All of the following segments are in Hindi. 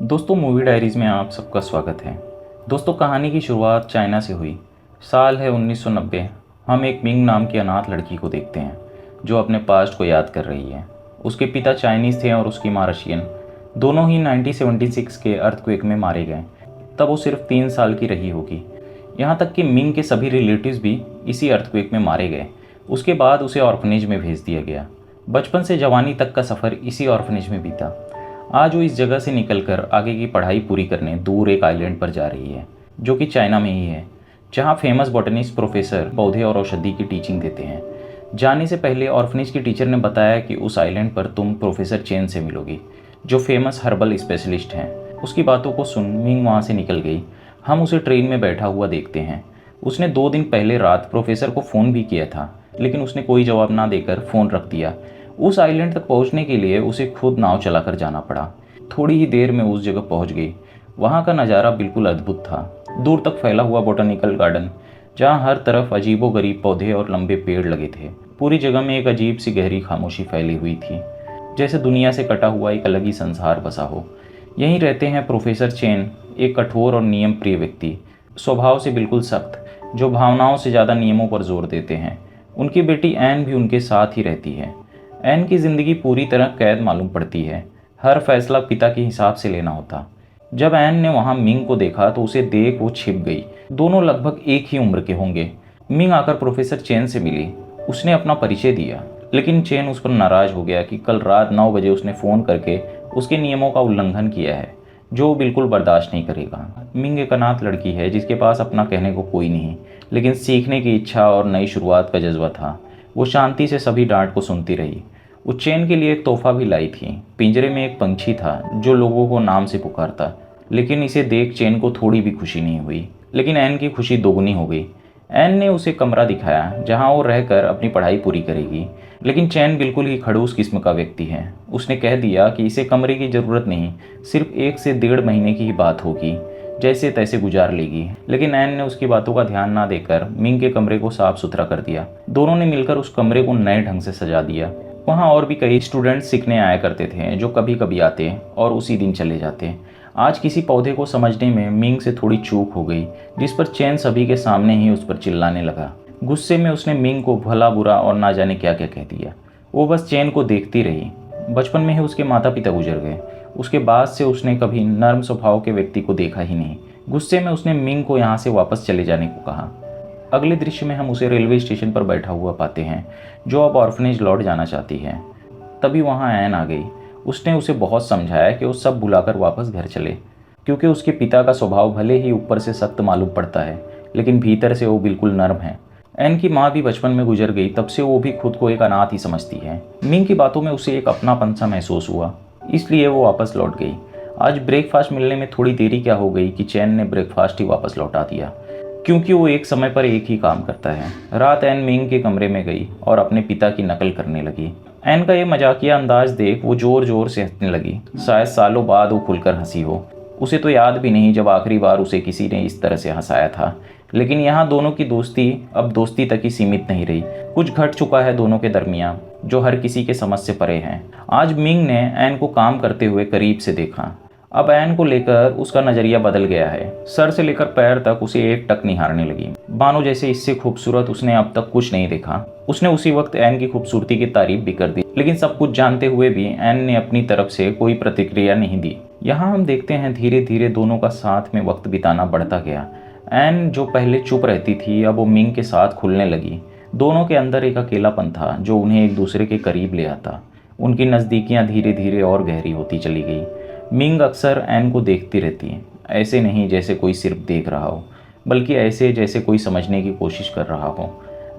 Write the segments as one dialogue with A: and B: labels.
A: दोस्तों, मूवी डायरीज़ में आप सबका स्वागत है। दोस्तों, कहानी की शुरुआत चाइना से हुई। साल है 1990। हम एक मिंग नाम की अनाथ लड़की को देखते हैं जो अपने पास्ट को याद कर रही है। उसके पिता चाइनीज़ थे और उसकी माँ रशियन। दोनों ही 1976 के अर्थक्वेक में मारे गए। तब वो सिर्फ 3 साल की रही होगी। यहाँ तक कि मिंग के सभी रिलेटिव्स भी इसी अर्थक्वेक में मारे गए। उसके बाद उसे ऑर्फनेज में भेज दिया गया। बचपन से जवानी तक का सफ़र इसी ऑर्फनेज में बीता। आज वो इस जगह से निकलकर आगे की पढ़ाई पूरी करने दूर एक आइलैंड पर जा रही है, जो कि चाइना में ही है, जहाँ फेमस बॉटनिस्ट प्रोफेसर पौधे और औषधि की टीचिंग देते हैं। जाने से पहले ऑर्फनेज की टीचर ने बताया कि उस आइलैंड पर तुम प्रोफेसर चेन से मिलोगी, जो फेमस हर्बल स्पेशलिस्ट हैं। उसकी बातों को सुन मिंग वहाँ से निकल गई। हम उसे ट्रेन में बैठा हुआ देखते हैं। उसने 2 दिन पहले रात प्रोफेसर को फ़ोन भी किया था, लेकिन उसने कोई जवाब ना देकर फ़ोन रख दिया। उस आइलैंड तक पहुंचने के लिए उसे खुद नाव चलाकर जाना पड़ा। थोड़ी ही देर में उस जगह पहुंच गई। वहां का नज़ारा बिल्कुल अद्भुत था। दूर तक फैला हुआ बॉटनिकल गार्डन, जहां हर तरफ अजीबोगरीब पौधे और लंबे पेड़ लगे थे। पूरी जगह में एक अजीब सी गहरी खामोशी फैली हुई थी, जैसे दुनिया से कटा हुआ एक अलग ही संसार बसा हो। यहीं रहते हैं प्रोफेसर चेन, एक कठोर और नियम प्रिय व्यक्ति, स्वभाव से बिल्कुल सख्त, जो भावनाओं से ज़्यादा नियमों पर जोर देते हैं। उनकी बेटी एन भी उनके साथ ही रहती है। एन की ज़िंदगी पूरी तरह कैद मालूम पड़ती है। हर फैसला पिता के हिसाब से लेना होता। जब एन ने वहाँ मिंग को देखा तो उसे देख वो छिप गई। दोनों लगभग एक ही उम्र के होंगे। मिंग आकर प्रोफेसर चेन से मिली। उसने अपना परिचय दिया, लेकिन चेन उस पर नाराज़ हो गया कि कल रात 9 बजे उसने फ़ोन करके उसके नियमों का उल्लंघन किया है, जो वो बिल्कुल बर्दाश्त नहीं करेगा। मिंग एक अनाथ लड़की है जिसके पास अपना कहने को कोई नहीं, लेकिन सीखने की इच्छा और नई शुरुआत का जज्बा था। वो शांति से सभी डांट को सुनती रही। वो चेन के लिए एक तोहफा भी लाई थी। पिंजरे में एक पंछी था जो लोगों को नाम से पुकारता, लेकिन इसे देख चेन को थोड़ी भी खुशी नहीं हुई। लेकिन एन की खुशी दोगुनी हो गई। एन ने उसे कमरा दिखाया जहां वो रहकर अपनी पढ़ाई पूरी करेगी। लेकिन चैन बिल्कुल ही खड़ूस किस्म का व्यक्ति है। उसने कह दिया कि इसे कमरे की ज़रूरत नहीं, सिर्फ 1 से 1.5 महीने की ही बात होगी, जैसे तैसे गुजार लेगी। लेकिन एन ने उसकी बातों का ध्यान ना देकर मिंग के कमरे को साफ सुथरा कर दिया। दोनों ने मिलकर उस कमरे को नए ढंग से सजा दिया। वहाँ और भी कई स्टूडेंट्स सीखने आया करते थे, जो कभी कभी आते और उसी दिन चले जाते। आज किसी पौधे को समझने में मिंग से थोड़ी चूक हो गई, जिस पर चैन सभी के सामने ही उस पर चिल्लाने लगा। गुस्से में उसने मिंग को भला बुरा और ना जाने क्या क्या कह दिया। वो बस चैन को देखती रही। बचपन में ही उसके माता पिता गुजर गए। उसके बाद से उसने कभी नर्म स्वभाव के व्यक्ति को देखा ही नहीं। गुस्से में उसने मिंग को यहाँ से वापस चले जाने को कहा। अगले दृश्य में हम उसे रेलवे स्टेशन पर बैठा हुआ पाते हैं, जो अब ऑर्फनेज लौट जाना चाहती है। तभी वहाँ एन आ गई। उसने उसे बहुत समझाया कि वो सब भुलाकर वापस घर चले, क्योंकि उसके पिता का स्वभाव भले ही ऊपर से सख्त मालूम पड़ता है, लेकिन भीतर से वो बिल्कुल नर्म है। एन की माँ भी बचपन में गुजर गई, तब से वो भी खुद को एक अनाथ ही समझती है। मिंग की बातों में उसे एक अपनापन सा महसूस हुआ, इसलिए वो वापस लौट गई। आज ब्रेकफास्ट मिलने में थोड़ी देरी क्या हो गई कि चैन ने ब्रेकफास्ट ही वापस लौटा दिया, क्योंकि वो एक समय पर एक ही काम करता है। रात एन मिंग के कमरे में गई और अपने पिता की नकल करने लगी। एन का ये मजाकिया अंदाज देख वो जोर जोर से हंसने लगी। शायद सालों बाद वो खुलकर हंसी हो। उसे तो याद भी नहीं जब आखिरी बार उसे किसी ने इस तरह से हंसाया था। लेकिन यहाँ दोनों की दोस्ती अब दोस्ती तक ही सीमित नहीं रही। कुछ घट चुका है दोनों के दरमियान, जो हर किसी के समझ से परे हैं। आज मिंग ने एन को काम करते हुए करीब से देखा। अब एन को लेकर उसका नज़रिया बदल गया है। सर से लेकर पैर तक उसे एक टक निहारने लगी, मानो जैसे इससे खूबसूरत उसने अब तक कुछ नहीं देखा। उसने उसी वक्त एन की खूबसूरती की तारीफ भी कर दी, लेकिन सब कुछ जानते हुए भी एन ने अपनी तरफ से कोई प्रतिक्रिया नहीं दी। यहाँ हम देखते हैं धीरे धीरे दोनों का साथ में वक्त बिताना बढ़ता गया। एन जो पहले चुप रहती थी, अब वो मिंग के साथ खुलने लगी। दोनों के अंदर एक अकेलापन था जो उन्हें एक दूसरे के करीब ले आता। उनकी नज़दीकियाँ धीरे धीरे और गहरी होती चली गई। मिंग अक्सर एन को देखती रहती है, ऐसे नहीं जैसे कोई सिर्फ देख रहा हो, बल्कि ऐसे जैसे कोई समझने की कोशिश कर रहा हो।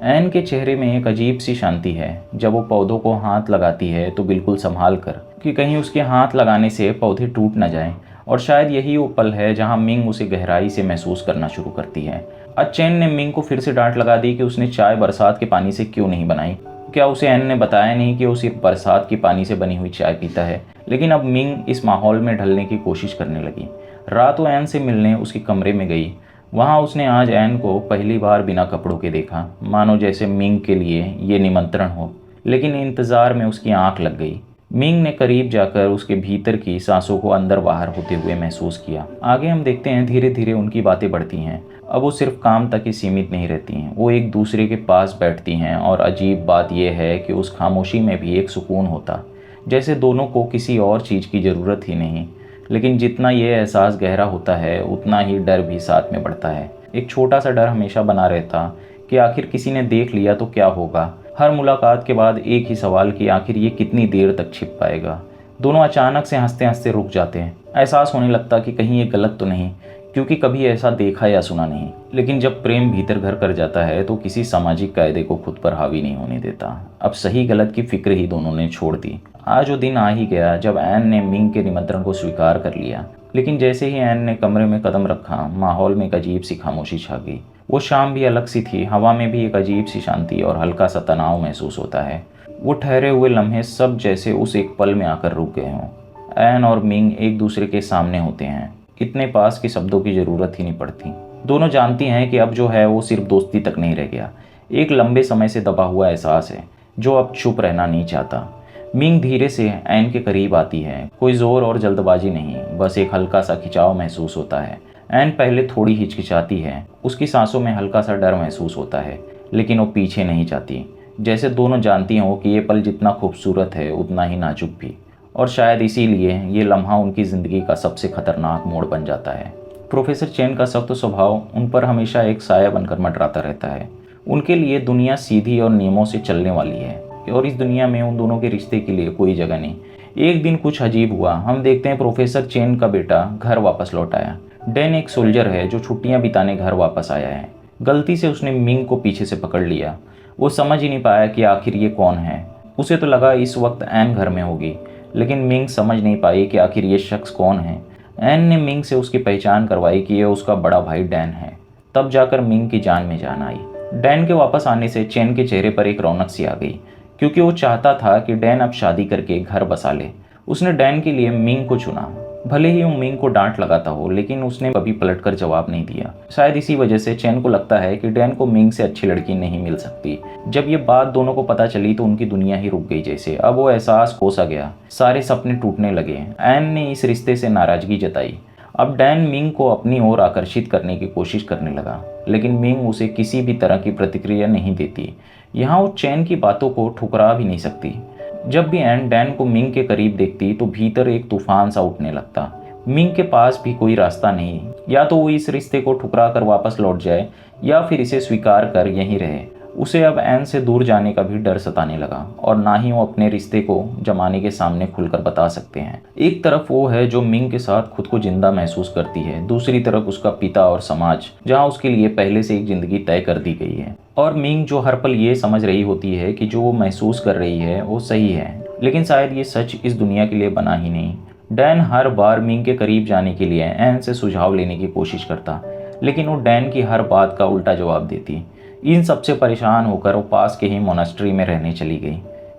A: एन के चेहरे में एक अजीब सी शांति है। जब वो पौधों को हाथ लगाती है तो बिल्कुल संभाल कर, कि कहीं उसके हाथ लगाने से पौधे टूट न जाएं। और शायद यही वो पल है जहां मिंग उसे गहराई से महसूस करना शुरू करती है। आज चैन ने मिंग को फिर से डांट लगा दी कि उसने चाय बरसात के पानी से क्यों नहीं बनाई। क्या उसे एन ने बताया नहीं कि वो सिर्फ बरसात के पानी से बनी हुई चाय पीता है। लेकिन अब मिंग इस माहौल में ढलने की कोशिश करने लगी। रात वो एन से मिलने उसके कमरे में गई। वहाँ उसने आज एन को पहली बार बिना कपड़ों के देखा, मानो जैसे मिंग के लिए ये निमंत्रण हो। लेकिन इंतज़ार में उसकी आंख लग गई। मिंग ने करीब जाकर उसके भीतर की सांसों को अंदर बाहर होते हुए महसूस किया। आगे हम देखते हैं धीरे धीरे उनकी बातें बढ़ती हैं। अब वो सिर्फ काम तक ही सीमित नहीं रहती हैं, वो एक दूसरे के पास बैठती हैं और अजीब बात यह है कि उस खामोशी में भी एक सुकून होता, जैसे दोनों को किसी और चीज़ की ज़रूरत ही नहीं। लेकिन जितना ये एहसास गहरा होता है उतना ही डर भी साथ में बढ़ता है। एक छोटा सा डर हमेशा बना रहता कि आखिर किसी ने देख लिया तो क्या होगा। हर मुलाकात के बाद एक ही सवाल कि आखिर ये कितनी देर तक छिप पाएगा। दोनों अचानक से हंसते हंसते रुक जाते हैं। एहसास होने लगता कि कहीं ये गलत तो नहीं, क्योंकि कभी ऐसा देखा या सुना नहीं। लेकिन जब प्रेम भीतर घर कर जाता है तो किसी सामाजिक कायदे को खुद पर हावी नहीं होने देता। अब सही गलत की फिक्र ही दोनों ने छोड़ दी। आज वो दिन आ ही गया जब एन ने मिंग के निमंत्रण को स्वीकार कर लिया। लेकिन जैसे ही एन ने कमरे में कदम रखा, माहौल में एक अजीब सी खामोशी छा गई। वो शाम भी अलग सी थी, हवा में भी एक अजीब सी शांति और हल्का सा तनाव महसूस होता है। वो ठहरे हुए लम्हे सब जैसे उस एक पल में आकर रुक गए हों। एन और मिंग एक दूसरे के सामने होते हैं, इतने पास कि शब्दों की ज़रूरत ही नहीं पड़ती। दोनों जानती हैं कि अब जो है वो सिर्फ दोस्ती तक नहीं रह गया, एक लंबे समय से दबा हुआ एहसास है जो अब चुप रहना नहीं चाहता। मिंग धीरे से एन के करीब आती है, कोई ज़ोर और जल्दबाजी नहीं, बस एक हल्का सा खिंचाव महसूस होता है। एन पहले थोड़ी हिचकिचाती है, उसकी सांसों में हल्का सा डर महसूस होता है, लेकिन वो पीछे नहीं जाती, जैसे दोनों जानती हों कि ये पल जितना खूबसूरत है उतना ही नाजुक भी। और शायद इसीलिए ये लम्हा उनकी ज़िंदगी का सबसे खतरनाक मोड़ बन जाता है। प्रोफेसर चेन का सख्त स्वभाव उन पर हमेशा एक साया बनकर मंडराता रहता है। उनके लिए दुनिया सीधी और नियमों से चलने वाली है और इस दुनिया में उन दोनों के रिश्ते के लिए कोई जगह नहीं। एक दिन कुछ अजीब हुआ। हम देखते हैं प्रोफेसर चेन का बेटा घर वापस लौट आया। डैन एक सोल्जर है जो छुट्टियां बिताने घर वापस आया है। गलती से उसने मिंग को पीछे से पकड़ लिया। वो समझ ही नहीं पाया कि आखिर ये कौन है। उसे तो लगा इस वक्त एन घर में होगी, लेकिन मिंग समझ नहीं पाई कि आखिर ये शख्स कौन है। एन ने मिंग से उसकी पहचान करवाई कि यह उसका बड़ा भाई डैन है। तब जाकर मिंग की जान में जान आई। डैन के वापस आने से चेन के चेहरे पर एक रौनक सी आ गई, क्योंकि वो चाहता था कि डैन अब शादी करके घर बसा ले। उसने डैन के लिए मिंग को चुना। भले ही वो मिंग को डांट लगाता हो, लेकिन उसने कभी पलटकर जवाब नहीं दिया। शायद इसी वजह से चेन को लगता है कि डैन को मिंग से अच्छी लड़की नहीं मिल सकती। जब ये बात दोनों को पता चली तो उनकी दुनिया ही रुक गई जैसे। अब वो एहसास खो सा गया, सारे सपने टूटने लगे। एन ने इस रिश्ते से नाराजगी जताई। अब डैन मिंग को अपनी ओर आकर्षित करने की कोशिश करने लगा, लेकिन मिंग उसे किसी भी तरह की प्रतिक्रिया नहीं देती। यहाँ वो चैन की बातों को ठुकरा भी नहीं सकती। जब भी एन डैन को मिंग के करीब देखती तो भीतर एक तूफान सा उठने लगता। मिंग के पास भी कोई रास्ता नहीं, या तो वो इस रिश्ते को ठुकरा कर वापस लौट जाए या फिर इसे स्वीकार कर यहीं रहे। उसे अब एन से दूर जाने का भी डर सताने लगा और ना ही वो अपने रिश्ते को जमाने के सामने खुलकर बता सकते हैं। एक तरफ वो है जो मिंग के साथ खुद को जिंदा महसूस करती है, दूसरी तरफ उसका पिता और समाज जहां उसके लिए पहले से एक जिंदगी तय कर दी गई है। और मिंग जो हर पल ये समझ रही होती है कि जो वो महसूस कर रही है वो सही है, लेकिन शायद ये सच इस दुनिया के लिए बना ही नहीं। डैन हर बार मिंग के करीब जाने के लिए एन से सुझाव लेने की कोशिश करता, लेकिन वो डैन की हर बात का उल्टा जवाब देती। इन सबसे परेशान होकर वो पास के ही मोनास्ट्री में रहने चली गई,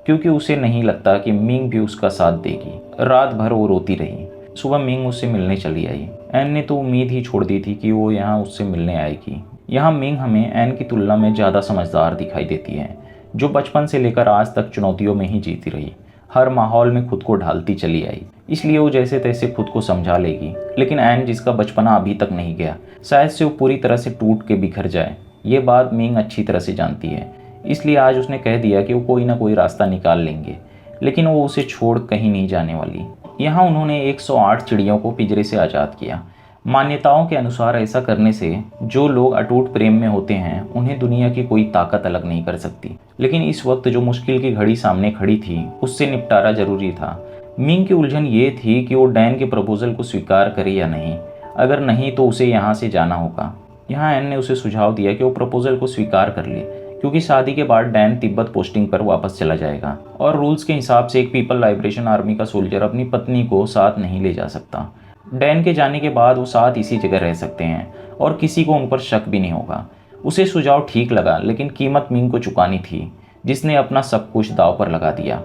A: क्योंकि उसे नहीं लगता कि मिंग भी उसका साथ देगी। रात भर वो रोती रही। सुबह मिंग उससे मिलने चली आई। एन ने तो उम्मीद ही छोड़ दी थी कि वो यहाँ उससे मिलने आएगी। यहाँ मिंग हमें एन की तुलना में ज़्यादा समझदार दिखाई देती है, जो बचपन से लेकर आज तक चुनौतियों में ही जीती रही, हर माहौल में खुद को ढालती चली आई। इसलिए वो जैसे तैसे खुद को समझा लेगी। लेकिन एन, जिसका बचपना अभी तक नहीं गया, शायद से वो पूरी तरह से टूट के बिखर जाए। ये बात मिंग अच्छी तरह से जानती है, इसलिए आज उसने कह दिया कि वो कोई ना कोई रास्ता निकाल लेंगे, लेकिन वो उसे छोड़ कहीं नहीं जाने वाली। यहाँ उन्होंने 108 चिड़ियों को पिंजरे से आज़ाद किया। मान्यताओं के अनुसार ऐसा करने से जो लोग अटूट प्रेम में होते हैं उन्हें दुनिया की कोई ताकत अलग नहीं कर सकती। लेकिन इस वक्त जो मुश्किल की घड़ी सामने खड़ी थी उससे निपटारा जरूरी था। मिंग की उलझन ये थी कि वो डैन के प्रपोजल को स्वीकार करे या नहीं। अगर नहीं तो उसे यहाँ से जाना होगा। यहाँ एन ने उसे सुझाव दिया कि वो प्रपोजल को स्वीकार कर ले, क्योंकि शादी के बाद डैन तिब्बत पोस्टिंग पर वापस चला जाएगा और रूल्स के हिसाब से एक पीपल लाइब्रेशन आर्मी का सोल्जर अपनी पत्नी को साथ नहीं ले जा सकता। डैन के जाने के बाद वो साथ इसी जगह रह सकते हैं और किसी को उन पर शक भी नहीं होगा। उसे सुझाव ठीक लगा, लेकिन कीमत मिंग को चुकानी थी, जिसने अपना सब कुछ दांव पर लगा दिया।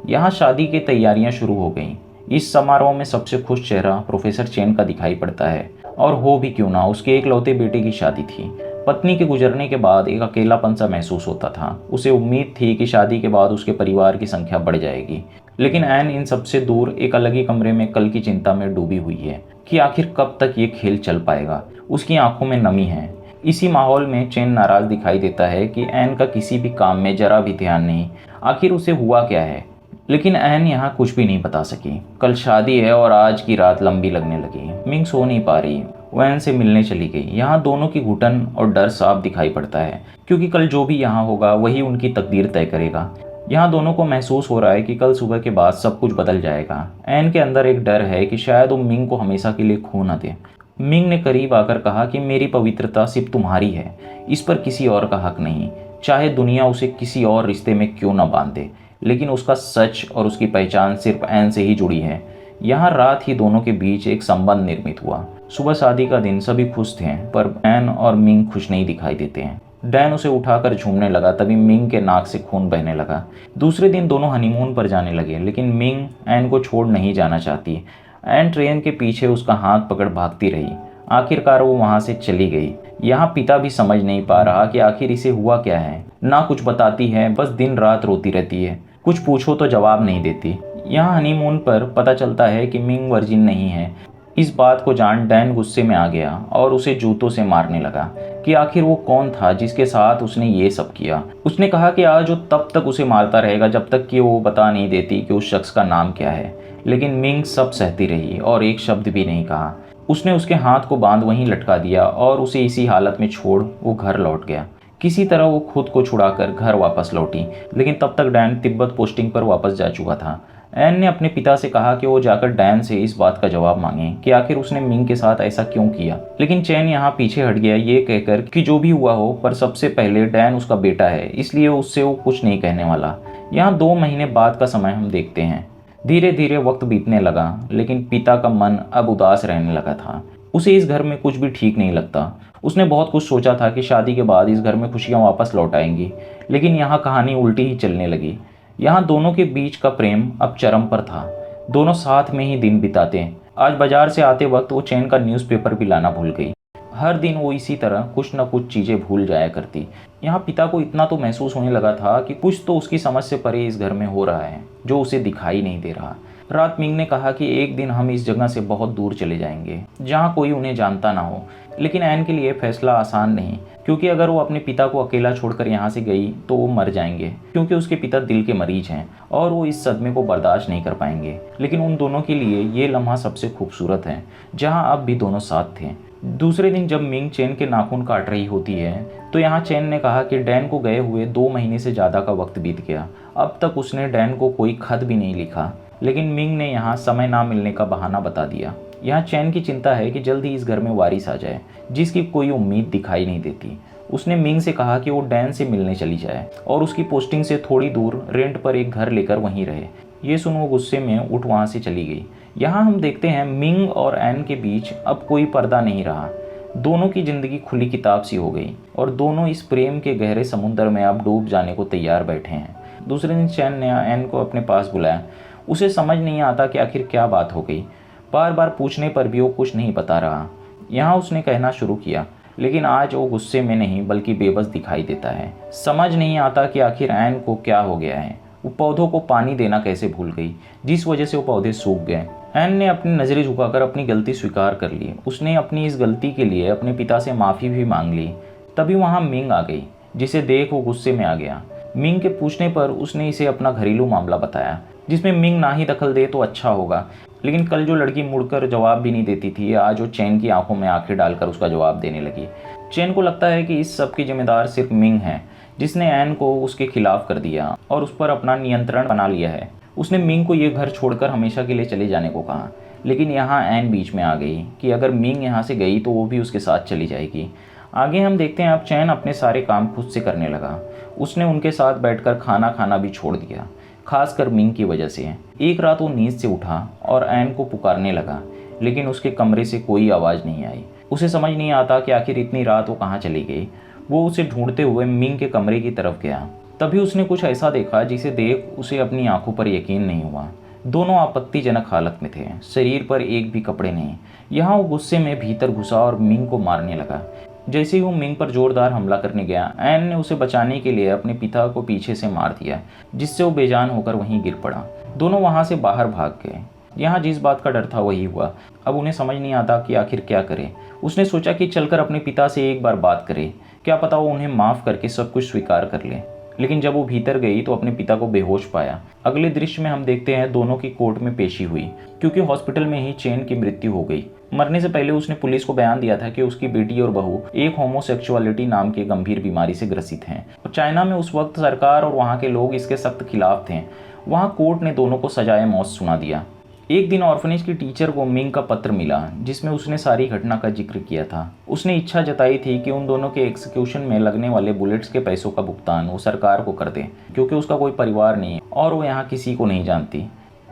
A: यहाँ शादी की तैयारियां शुरू हो गईं। इस समारोह में सबसे खुश चेहरा प्रोफेसर चेन का दिखाई पड़ता है, और हो भी क्यों ना, उसके एकलौते बेटे की शादी थी। पत्नी के गुजरने के बाद एक अकेलापन सा महसूस होता था। उसे उम्मीद थी कि शादी के बाद उसके परिवार की संख्या बढ़ जाएगी, लेकिन एन इन सबसे दूर एक अलग ही कमरे में कल की चिंता में डूबी हुई है कि आखिर कब तक ये खेल चल पाएगा। उसकी आंखों में नमी है। इसी माहौल में चैन नाराज दिखाई देता है कि एन का किसी भी काम में जरा भी ध्यान नहीं। आखिर उसे हुआ क्या है? लेकिन एन यहाँ कुछ भी नहीं बता सकी। कल शादी है और आज की रात लंबी लगने लगी। मिंग सो नहीं पा रही। वो एन से मिलने चली गई। यहाँ दोनों की घुटन और डर साफ दिखाई पड़ता है, क्योंकि कल जो भी यहाँ होगा वही उनकी तकदीर तय करेगा। यहाँ दोनों को महसूस हो रहा है कि कल सुबह के बाद सब कुछ बदल जाएगा। एन के अंदर एक डर है कि शायद वो मिंग को हमेशा के लिए खो न दे। मिंग ने करीब आकर कहा कि मेरी पवित्रता सिर्फ तुम्हारी है, इस पर किसी और का हक नहीं। चाहे दुनिया उसे किसी और रिश्ते में क्यों न बांध दे, लेकिन उसका सच और उसकी पहचान सिर्फ एन से ही जुड़ी है। यहाँ रात ही दोनों के बीच एक संबंध निर्मित हुआ। सुबह शादी का दिन सभी खुश थे, पर एन और मिंग खुश नहीं दिखाई देते हैं। डैन उसे उठाकर झूमने लगा, तभी मिंग के नाक से खून बहने लगा। दूसरे दिन दोनों हनीमून पर जाने लगे, लेकिन मिंग एन को छोड़ नहीं जाना चाहती। एन ट्रेन के पीछे उसका हाथ पकड़ भागती रही। आखिरकार वो वहां से चली गई। यहाँ पिता भी समझ नहीं पा रहा कि आखिर इसे हुआ क्या है। ना कुछ बताती है, बस दिन रात रोती रहती है। कुछ पूछो तो जवाब नहीं देती। यहाँ हनीमून पर पता चलता है कि मिंग वर्जिन नहीं है। इस बात को जान डैन गुस्से में आ गया और उसे जूतों से मारने लगा कि आखिर वो कौन था जिसके साथ उसने ये सब किया। उसने कहा कि आज वो तब तक उसे मारता रहेगा जब तक कि वो बता नहीं देती कि उस शख्स का नाम क्या है। लेकिन मिंग सब सहती रही और एक शब्द भी नहीं कहा। उसने उसके हाथ को बांध वहीं लटका दिया और उसे इसी हालत में छोड़ वो घर लौट गया। किसी तरह वो खुद को छुड़ाकर घर वापस लौटी, लेकिन तब तक डैन तिब्बत पोस्टिंग पर वापस जा चुका था। एन ने अपने पिता से कहा कि वो जाकर डैन से इस बात का जवाब मांगे कि आखिर उसने मिंग के साथ ऐसा क्यों किया। लेकिन चैन यहाँ पीछे हट गया, ये कहकर कि जो भी हुआ हो, पर सबसे पहले डैन उसका बेटा है, इसलिए उससे वो कुछ नहीं कहने वाला। यहाँ 2 महीने बाद का समय हम देखते हैं। धीरे धीरे वक्त बीतने लगा, लेकिन पिता का मन अब उदास रहने लगा था। उसे इस घर में कुछ भी ठीक नहीं लगता। उसने बहुत कुछ सोचा था कि शादी के बाद इस घर में खुशियाँ वापस लौट आएंगी, लेकिन यहाँ कहानी उल्टी ही चलने लगी। यहाँ दोनों के बीच का प्रेम अब चरम पर था। दोनों साथ में ही दिन बिताते। आज बाजार से आते वक्त वो चैन का न्यूज़पेपर भी लाना भूल गई। हर दिन वो इसी तरह कुछ न कुछ चीज़ें भूल जाया करती। यहाँ पिता को इतना तो महसूस होने लगा था कि कुछ तो उसकी समझ से परे इस घर में हो रहा है, जो उसे दिखाई नहीं दे रहा। रात मिंग ने कहा कि एक दिन हम इस जगह से बहुत दूर चले जाएंगे, जहाँ कोई उन्हें जानता ना हो। लेकिन एन के लिए फैसला आसान नहीं, क्योंकि अगर वो अपने पिता को अकेला छोड़कर यहाँ से गई तो वो मर जाएंगे, क्योंकि उसके पिता दिल के मरीज हैं और वो इस सदमे को बर्दाश्त नहीं कर पाएंगे। लेकिन उन दोनों के लिए ये लम्हा सबसे खूबसूरत है, जहाँ अब भी दोनों साथ थे। दूसरे दिन जब मिंग चैन के नाखून काट रही होती है, तो यहाँ चैन ने कहा कि डैन को गए हुए 2 महीने से ज़्यादा का वक्त बीत गया। अब तक उसने डैन को कोई खत भी नहीं लिखा। लेकिन मिंग ने यहाँ समय ना मिलने का बहाना बता दिया। यहाँ चैन की चिंता है कि जल्द ही इस घर में वारिस आ जाए, जिसकी कोई उम्मीद दिखाई नहीं देती। उसने मिंग से कहा कि वो डैन से मिलने चली जाए और उसकी पोस्टिंग से थोड़ी दूर रेंट पर एक घर लेकर वहीं रहे। ये सुन वो गुस्से में उठ वहाँ से चली गई। यहाँ हम देखते हैं मिंग और एन के बीच अब कोई पर्दा नहीं रहा। दोनों की जिंदगी खुली किताब सी हो गई और दोनों इस प्रेम के गहरे समुद्र में अब डूब जाने को तैयार बैठे हैं। दूसरे दिन चैन ने एन को अपने पास बुलाया। उसे समझ नहीं आता कि आखिर क्या बात हो गई। बार बार पूछने पर भी वो कुछ नहीं बता रहा। यहाँ उसने कहना शुरू किया, लेकिन आज वो गुस्से में नहीं बल्कि बेबस दिखाई देता है। समझ नहीं आता कि आखिर एन को क्या हो गया है। वो पौधों को पानी देना कैसे भूल गई, जिस वजह से वो पौधे सूख गए। एन ने अपनी नज़रें झुकाकर अपनी गलती स्वीकार कर ली। उसने अपनी इस गलती के लिए अपने पिता से माफ़ी भी मांग ली। तभी वहाँ मिंग आ गई, जिसे देख वो गुस्से में आ गया। मिंग के पूछने पर उसने इसे अपना घरेलू मामला बताया, जिसमें मिंग ना ही दखल दे तो अच्छा होगा। लेकिन कल जो लड़की मुड़कर जवाब भी नहीं देती थी, आज वो चैन की आंखों में आंखें डालकर उसका जवाब देने लगी। चैन को लगता है कि इस सब की जिम्मेदार सिर्फ मिंग है, जिसने एन को उसके खिलाफ कर दिया और उस पर अपना नियंत्रण बना लिया है। उसने मिंग को ये घर छोड़कर हमेशा के लिए चले जाने को कहा, लेकिन यहाँ एन बीच में आ गई कि अगर मिंग यहाँ से गई तो वो भी उसके साथ चली जाएगी। आगे हम देखते हैं अब चैन अपने सारे काम खुद से करने लगा। उसने उनके साथ बैठकर खाना खाना भी छोड़ दिया, खासकर मिंग की वजह से। एक रात वो नींद से उठा और एन को पुकारने लगा, लेकिन उसके कमरे से कोई आवाज़ नहीं आई। उसे समझ नहीं आता कि आखिर इतनी रात वो कहाँ चली गई। वो उसे ढूंढते हुए मिंग के कमरे की तरफ गया। तभी उसने कुछ ऐसा देखा जिसे देख उसे अपनी आंखों पर यकीन नहीं हुआ। दोनों आपत्तिजनक हालत में थे, शरीर पर एक भी कपड़े नहीं। यहाँ वो गुस्से में भीतर घुसा और मिंग को मारने लगा। जैसे ही वो मिंग पर जोरदार हमला करने गया, एन ने उसे बचाने के लिए अपने पिता को पीछे से मार दिया, जिससे वो बेजान होकर वहीं गिर पड़ा। दोनों वहाँ से बाहर भाग गए। यहाँ जिस बात का डर था वही हुआ। अब उन्हें समझ नहीं आता कि आखिर क्या करे। उसने सोचा कि चलकर अपने पिता से एक बार बात करे, क्या पता वो उन्हें माफ़ करके सब कुछ स्वीकार कर ले। लेकिन जब वो भीतर गई तो अपने पिता को बेहोश पाया। अगले दृश्य में हम देखते हैं दोनों की कोर्ट में पेशी हुई, क्योंकि हॉस्पिटल में ही चेन की मृत्यु हो गई। मरने से पहले उसने पुलिस को बयान दिया था कि उसकी बेटी और बहू एक होमोसेक्सुअलिटी नाम की गंभीर बीमारी से ग्रसित हैं। और चाइना में उस वक्त सरकार और वहाँ के लोग इसके सख्त खिलाफ थे। वहाँ कोर्ट ने दोनों को सजाए मौत सुना दिया। एक दिन ऑर्फनेज की टीचर को मिंग का पत्र मिला, जिसमें उसने सारी घटना का जिक्र किया था। उसने इच्छा जताई थी कि उन दोनों के एग्जीक्यूशन में लगने वाले बुलेट्स के पैसों का भुगतान वो सरकार को कर दे, क्योंकि उसका कोई परिवार नहीं और वो यहाँ किसी को नहीं जानती।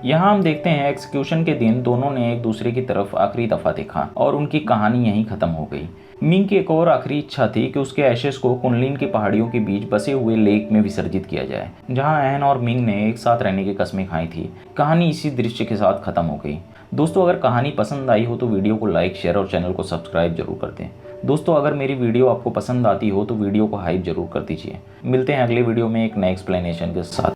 A: यहाँ हम देखते हैं एग्जीक्यूशन के दिन दोनों ने एक दूसरे की तरफ आखिरी दफ़ा देखा और उनकी कहानी यहीं ख़त्म हो गई। मिंग की एक और आखिरी इच्छा थी कि उसके एशेस को कुनलिन की पहाड़ियों के बीच बसे हुए लेक में विसर्जित किया जाए, जहां एन और मिंग ने एक साथ रहने की कस्में खाई थी। कहानी इसी दृश्य के साथ खत्म हो गई। दोस्तों, अगर कहानी पसंद आई हो तो वीडियो को लाइक, शेयर और चैनल को सब्सक्राइब जरूर कर दें। दोस्तों, अगर मेरी वीडियो आपको पसंद आती हो तो वीडियो को हाइप जरूर कर दीजिए। मिलते हैं अगले वीडियो में एक नए एक्सप्लेनेशन के साथ।